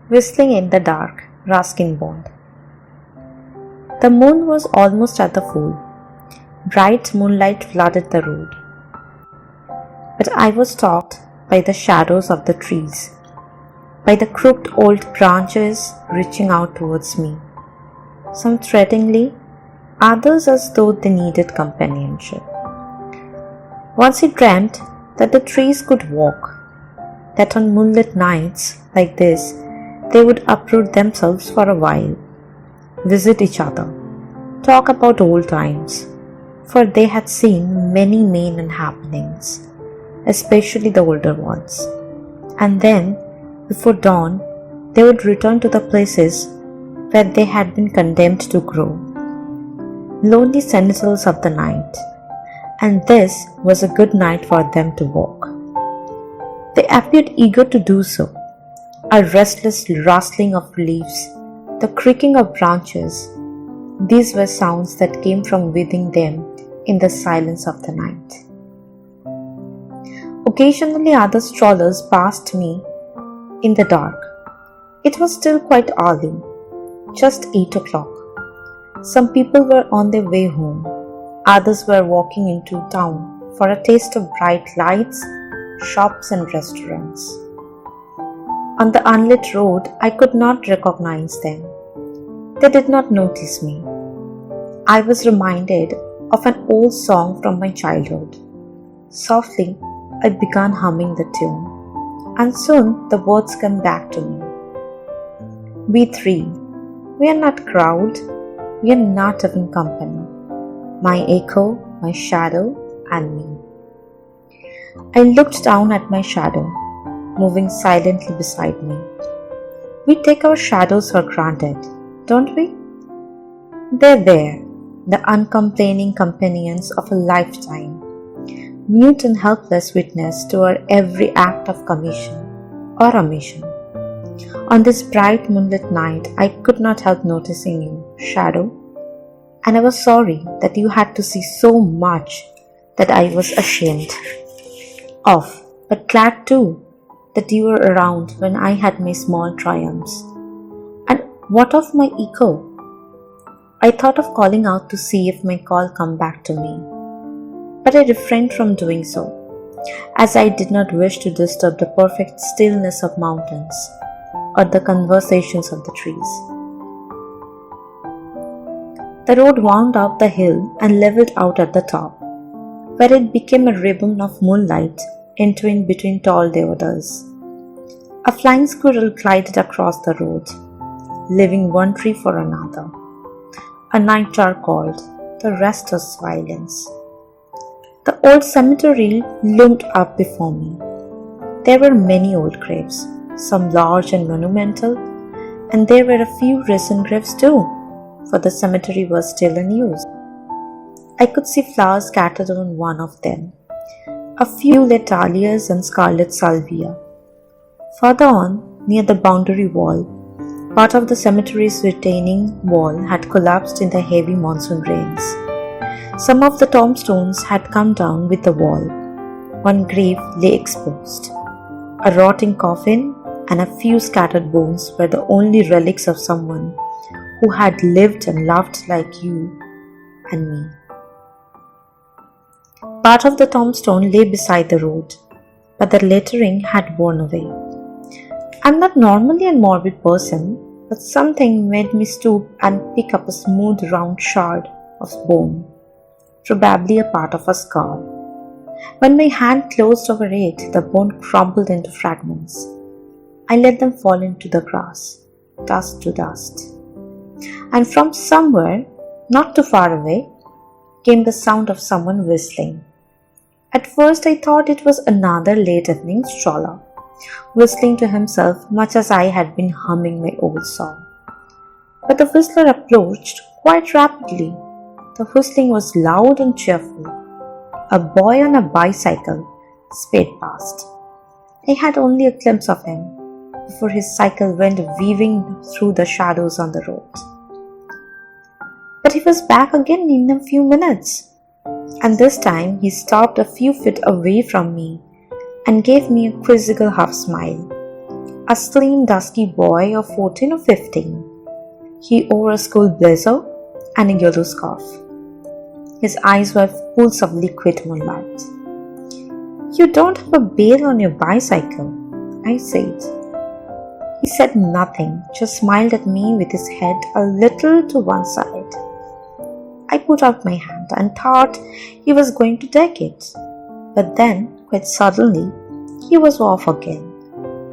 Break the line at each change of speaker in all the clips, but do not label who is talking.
Whistling in the dark, Ruskin Bond. The moon was almost at the full. Bright moonlight flooded the road. But I was stalked by the shadows of the trees, by the crooked old branches reaching out towards me, some threateningly, others as though they needed companionship. Once I dreamt that the trees could walk, that on moonlit nights like this, they would uproot themselves for a while, visit each other, talk about old times, for they had seen many main happenings, especially the older ones. And then, before dawn, they would return to the places where they had been condemned to grow, lonely sentinels of the night, and this was a good night for them to walk. They appeared eager to do so. A restless rustling of leaves, the creaking of branches, these were sounds that came from within them in the silence of the night. Occasionally other strollers passed me in the dark. It was still quite early, just 8 o'clock. Some people were on their way home, others were walking into town for a taste of bright lights, shops and restaurants. On the unlit road, I could not recognize them. They did not notice me. I was reminded of an old song from my childhood. Softly, I began humming the tune, and soon the words came back to me. We three, we are not crowd, we are not even company. My echo, my shadow, and me. I looked down at my shadow, moving silently beside me. We take our shadows for granted, don't we? They're there, the uncomplaining companions of a lifetime, mute and helpless witness to our every act of commission or omission. On this bright moonlit night, I could not help noticing you, shadow, and I was sorry that you had to see so much that I was ashamed of, but glad too that you were around when I had my small triumphs. And what of my echo? I thought of calling out to see if my call come back to me, but I refrained from doing so, as I did not wish to disturb the perfect stillness of mountains or the conversations of the trees. The road wound up the hill and leveled out at the top, where it became a ribbon of moonlight entwined between tall deodars. A flying squirrel glided across the road, leaving one tree for another. A nightjar called, the rest was silence. The old cemetery loomed up before me. There were many old graves, some large and monumental, and there were a few recent graves too, for the cemetery was still in use. I could see flowers scattered on one of them, a few dahlias and scarlet salvia. Further on, near the boundary wall, part of the cemetery's retaining wall had collapsed in the heavy monsoon rains. Some of the tombstones had come down with the wall. One grave lay exposed. A rotting coffin and a few scattered bones were the only relics of someone who had lived and loved like you and me. Part of the tombstone lay beside the road, but the lettering had worn away. I'm not normally a morbid person, but something made me stoop and pick up a smooth round shard of bone, probably a part of a skull. When my hand closed over it, the bone crumbled into fragments. I let them fall into the grass, dust to dust. And from somewhere, not too far away, came the sound of someone whistling. At first I thought it was another late evening stroller, whistling to himself much as I had been humming my old song. But the whistler approached quite rapidly. The whistling was loud and cheerful. A boy on a bicycle sped past. I had only a glimpse of him before his cycle went weaving through the shadows on the road. But he was back again in a few minutes, and this time he stopped a few feet away from me and gave me a quizzical half smile. a slim, dusky boy of 14 or 15. He wore a school blazer and a yellow scarf. His eyes were pools of liquid moonlight. "You don't have a bell on your bicycle," I said. He said nothing, just smiled at me with his head a little to one side. I put out my hand and thought he was going to take it. But then, quite suddenly, he was off again,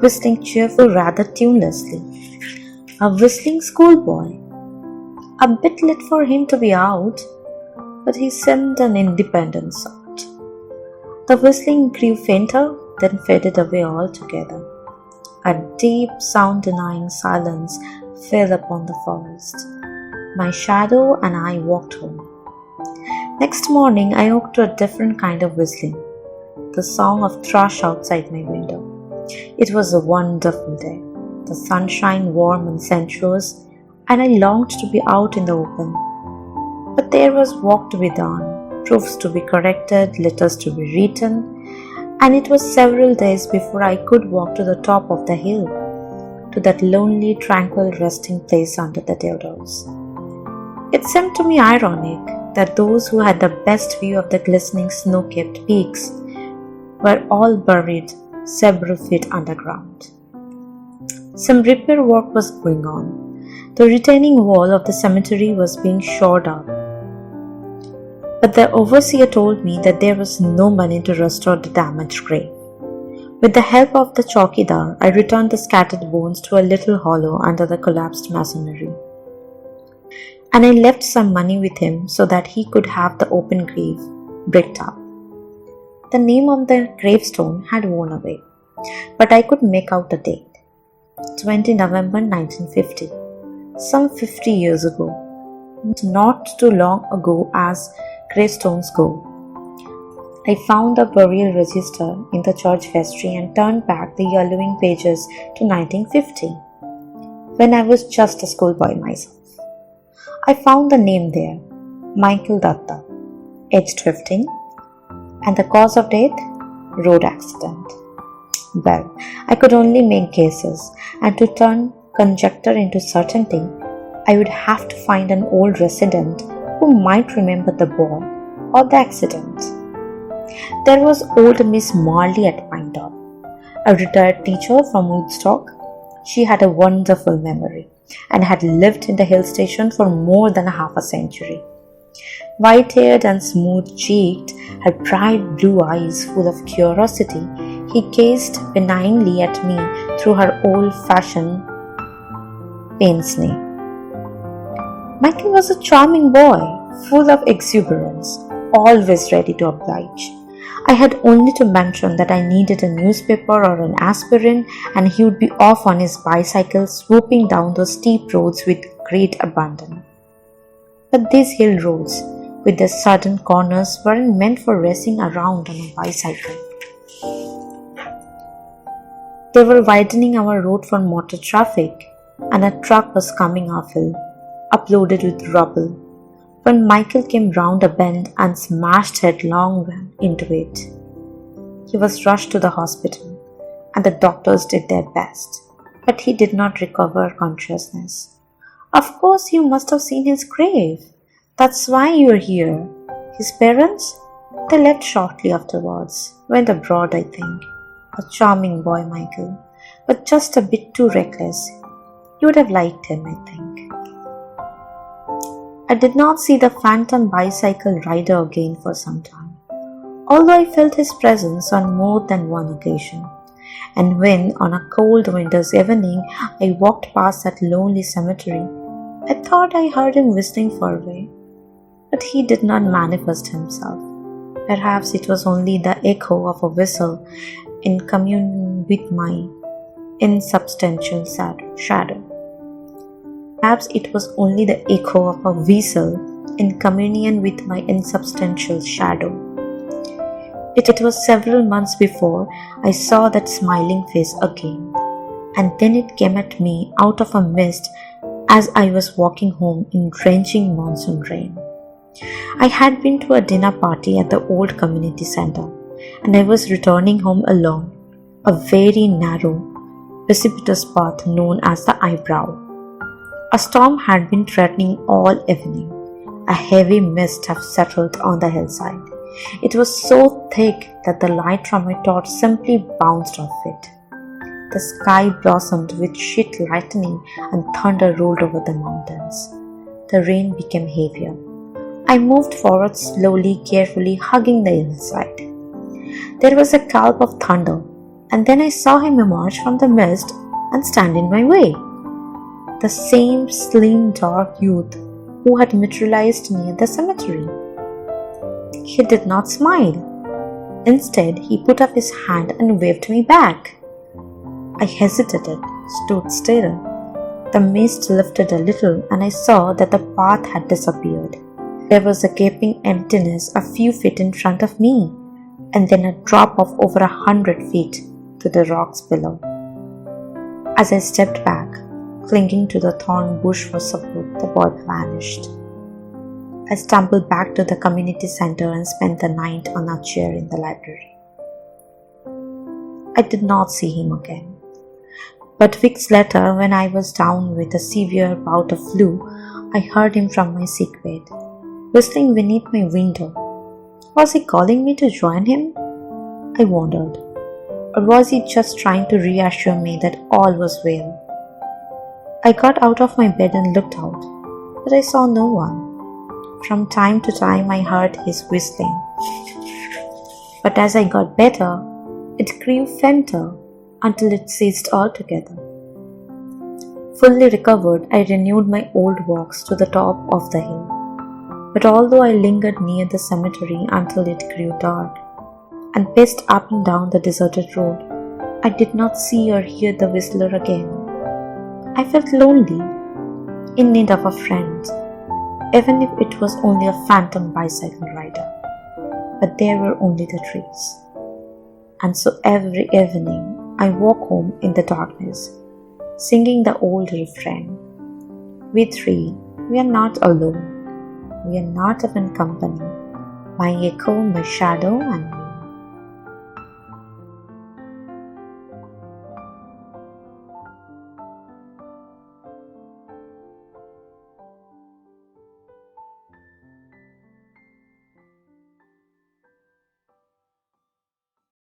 whistling cheerful rather tunelessly. A whistling schoolboy. A bit late for him to be out, but he seemed an independent sort. The whistling grew fainter, then faded away altogether. A deep, sound-denying silence fell upon the forest. My shadow and I walked home. Next morning, I woke to a different kind of whistling, the song of thrush outside my window. It was a wonderful day, the sunshine warm and sensuous, and I longed to be out in the open. But there was work to be done, proofs to be corrected, letters to be written, and it was several days before I could walk to the top of the hill, to that lonely, tranquil resting place under the deodars. It seemed to me ironic that those who had the best view of the glistening snow-capped peaks were all buried several feet underground. Some repair work was going on. The retaining wall of the cemetery was being shored up. But the overseer told me that there was no money to restore the damaged grave. With the help of the chowkidar, I returned the scattered bones to a little hollow under the collapsed masonry. And I left some money with him so that he could have the open grave bricked up. The name on the gravestone had worn away, but I could make out the date. 20 November 1950, some 50 years ago. Not too long ago as gravestones go. I found the burial register in the church vestry and turned back the yellowing pages to 1950, when I was just a schoolboy myself. I found the name there, Michael Datta, aged 15, and the cause of death, road accident. Well, I could only make guesses, and to turn conjecture into certainty, I would have to find an old resident who might remember the boy or the accident. There was old Miss Marley at my door, a retired teacher from Woodstock. She had a wonderful memory and had lived in the hill station for more than half a century. White-haired and smooth-cheeked, her bright blue eyes full of curiosity, he gazed benignly at me through her old-fashioned pince-nez. Michael was a charming boy, full of exuberance, always ready to oblige. I had only to mention that I needed a newspaper or an aspirin, and he would be off on his bicycle, swooping down those steep roads with great abandon. But these hill roads, with their sudden corners, weren't meant for racing around on a bicycle. They were widening our road for motor traffic, and a truck was coming uphill, uploaded with rubble, when Michael came round a bend and smashed headlong into it. He was rushed to the hospital, and the doctors did their best, but he did not recover consciousness. Of course, you must have seen his grave. That's why you're here. His parents? They left shortly afterwards. Went abroad, I think. A charming boy, Michael, but just a bit too reckless. You would have liked him, I think. I did not see the phantom bicycle rider again for some time, although I felt his presence on more than one occasion. And when, on a cold winter's evening, I walked past that lonely cemetery, I thought I heard him whistling far away. But he did not manifest himself. Perhaps it was only the echo of a whistle in communion with my insubstantial shadow. Perhaps it was only the echo of a whistle in communion with my insubstantial shadow. It was several months before I saw that smiling face again, and then it came at me out of a mist as I was walking home in drenching monsoon rain. I had been to a dinner party at the old community center, and I was returning home alone, a very narrow, precipitous path known as the Eyebrow. A storm had been threatening all evening. A heavy mist had settled on the hillside. It was so thick that the light from my torch simply bounced off it. The sky blossomed with sheet lightning and thunder rolled over the mountains. The rain became heavier. I moved forward slowly, carefully, hugging the hillside. There was a gulp of thunder, and then I saw him emerge from the mist and stand in my way. The same slim, dark youth who had materialized near the cemetery. He did not smile. Instead, he put up his hand and waved me back. I hesitated, stood still. The mist lifted a little, and I saw that the path had disappeared. There was a gaping emptiness a few feet in front of me, and then a drop of over 100 feet to the rocks below. As I stepped back, clinging to the thorn bush for support, the boy vanished. I stumbled back to the community center and spent the night on a chair in the library. I did not see him again. But weeks later, when I was down with a severe bout of flu, I heard him from my sick bed, whistling beneath my window. Was he calling me to join him? I wondered. Or was he just trying to reassure me that all was well? I got out of my bed and looked out, but I saw no one. From time to time I heard his whistling. But as I got better, it grew fainter until it ceased altogether. Fully recovered, I renewed my old walks to the top of the hill. But although I lingered near the cemetery until it grew dark, and paced up and down the deserted road, I did not see or hear the whistler again. I felt lonely, in need of a friend, even if it was only a phantom bicycle rider. But there were only the trees. And so every evening I walk home in the darkness, singing the old refrain. We three, we are not alone. We are not even company. My echo, my shadow, and me.